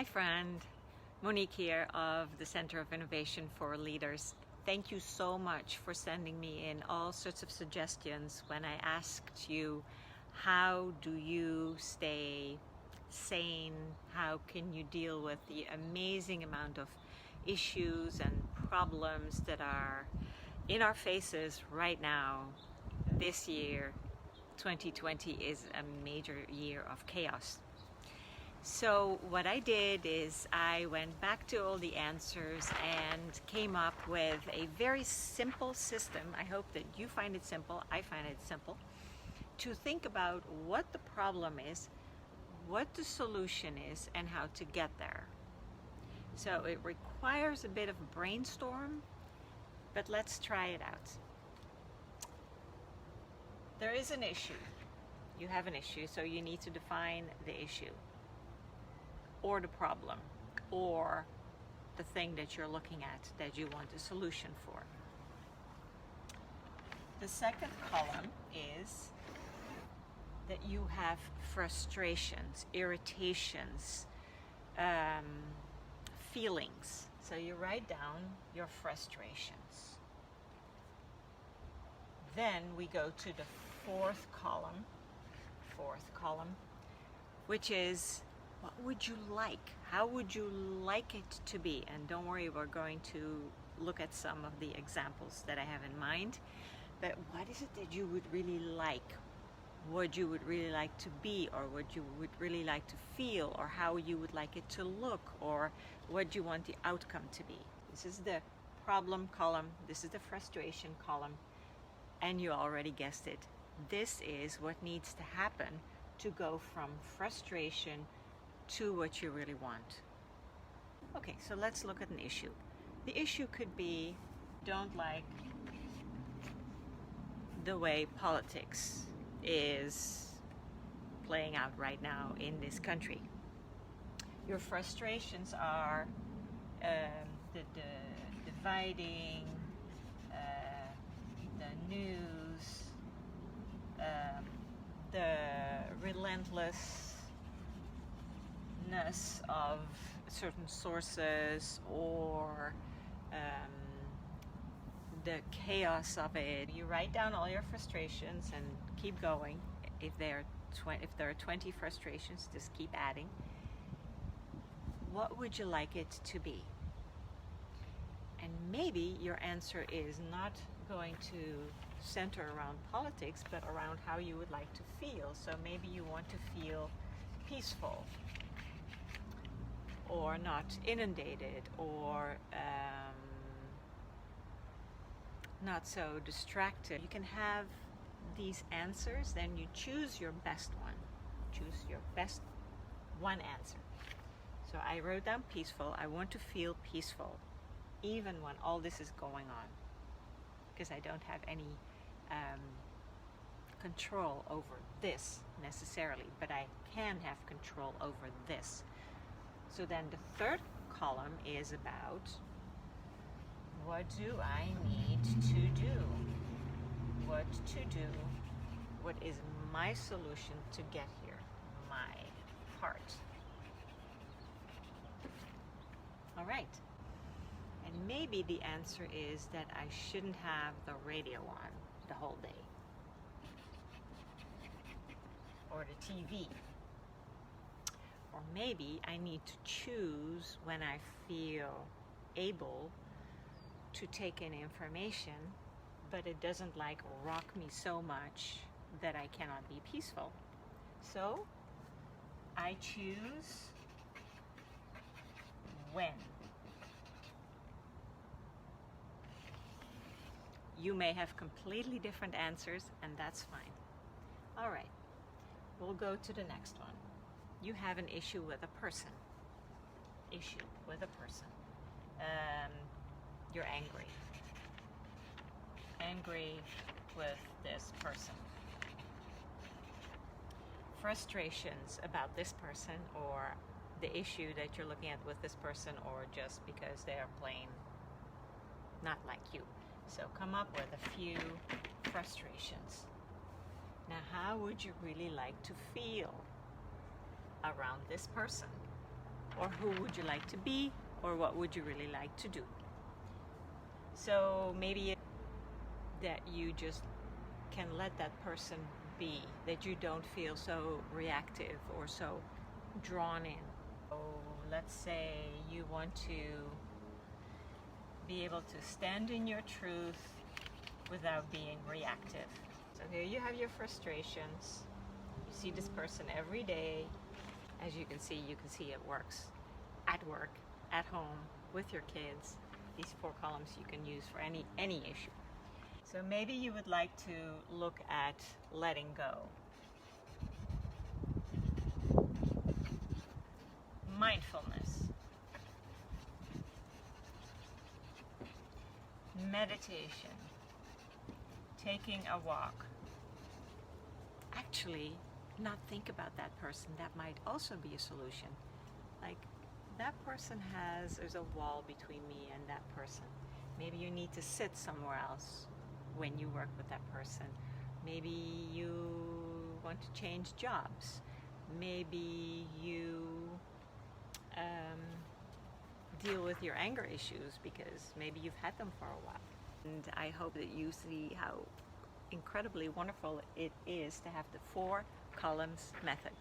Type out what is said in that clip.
Hi friend, Mooniek here of the Center of Innovation for Leaders. Thank you so much for sending me in all sorts of suggestions when I asked you, how do you stay sane? How can you deal with the amazing amount of issues and problems that are in our faces right now? This year, 2020, is a major year of chaos. So what I did is I went back to all the answers and came up with a very simple system. I hope that you find it simple. I find it simple to think about what the problem is, what the solution is, and how to get there. So it requires a bit of a brainstorm, but let's try it out. There is an issue. You have an issue, so you need to define the issue, or the problem, or the thing that you're looking at that you want a solution for. The second column is that you have frustrations, irritations, feelings. So you write down your frustrations. Then we go to the fourth column, which is, what would you like? How would you like it to be? And don't worry, we're going to look at some of the examples that I have in mind. But what is it that you would really like? What you would really like to be, or what you would really like to feel, or how you would like it to look, or what you want the outcome to be. This is the problem column. This is the frustration column. And you already guessed it. This is what needs to happen to go from frustration to what you really want. Okay, so let's look at an issue. The issue could be, don't like the way politics is playing out right now in this country. Your frustrations are the dividing, the news, the relentlessness of certain sources, or the chaos of it. You write down all your frustrations and keep going. If there are 20 frustrations, just keep adding. What would you like it to be? And maybe your answer is not going to center around politics, but around how you would like to feel. So maybe you want to feel peaceful, or not inundated, or not so distracted. You can have these answers, then you choose your best one. Choose your best one answer. So I wrote down peaceful. I want to feel peaceful, even when all this is going on, because I don't have any control over this necessarily, but I can have control over this. So then the third column is about, what do I need to do? What to do? What is my solution to get here? My part. All right. And maybe the answer is that I shouldn't have the radio on the whole day, or the TV. Or maybe I need to choose when I feel able to take in information, but it doesn't rock me so much that I cannot be peaceful. So I choose when. You may have completely different answers, and that's fine. All right, we'll go to the next one. You have an issue with a person. Issue with a person. You're angry. Angry with this person. Frustrations about this person, or the issue that you're looking at with this person, or just because they are plain not like you. So come up with a few frustrations. Now, how would you really like to feel around this person? or who would you like to be, or what would you really like to do. So maybe that you just can let that person be, that you don't feel so reactive or so drawn in. So let's say you want to be able to stand in your truth without being reactive. So here you have your frustrations. You see this person every day. As you can see it works at work, at home, with your kids. These 4 columns you can use for any issue. So maybe you would like to look at letting go. Mindfulness. Meditation. Taking a walk. Actually, not think about that person. That might also be a solution. Like, that person there's a wall between me and that person. Maybe you need to sit somewhere else when you work with that person. Maybe you want to change jobs. Maybe you deal with your anger issues because maybe you've had them for a while. And I hope that you see how incredibly wonderful it is to have the 4 columns method.